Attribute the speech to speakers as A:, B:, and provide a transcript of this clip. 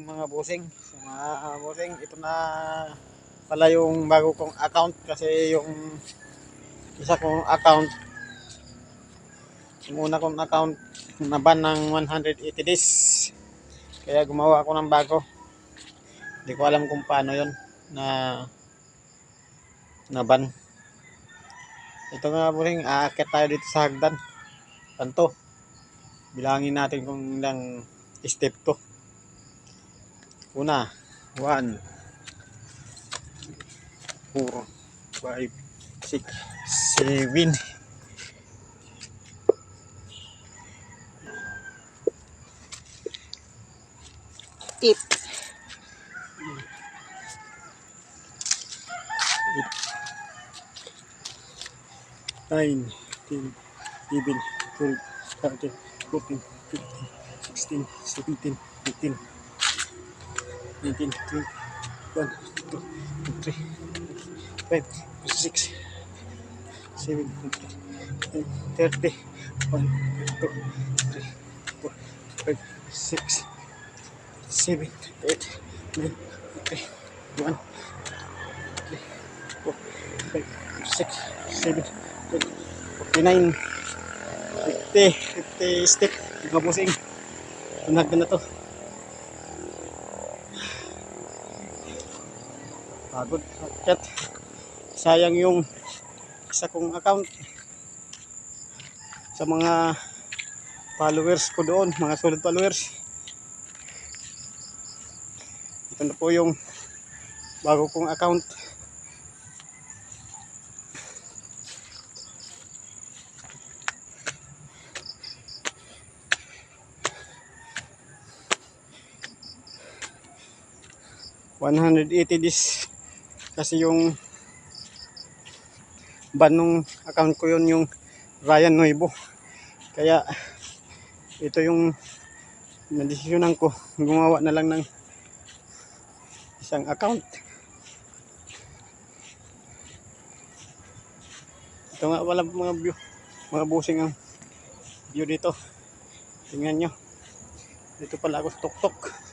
A: mga bossing. Mga bossing, ito na pala yung bago kong account kasi yung isa kong account, yung una kong account naban ng 180 days. Kaya gumawa ako ng bago. Hindi ko alam kung paano yon na naban. Ito nga bossing, aakyat tayo dito sa hagdan. Kanto. Bilangin natin kung ilang step to. Una, 1, 4, 5, 6, 7. Tip. 9, 10, 11, 12, 13, 14, 15, 16, 17, 18, 19, 20, 1, 2, 3, 5, 6, 7, 8, 30, 1, 2, 3, 4, 5, 6, 7, 8, 9, 10, 1, 3, 4, 5, 6, 7, 8, 49, 50, 50 step. Mga busing. Tunag na to. Pagod. Akyat. Sayang yung isa kong account. Sa mga followers ko doon, mga solid followers. Ito na po yung bago kong account. $180 kasi yung ban nung account ko yun, yung Ryan Nuevo. Kaya ito yung nadesisyonan ko, gumawa na lang ng isang account. Ito nga wala mga view, mga busing ang view dito. Tingnan nyo, dito pala ako sa tuktok.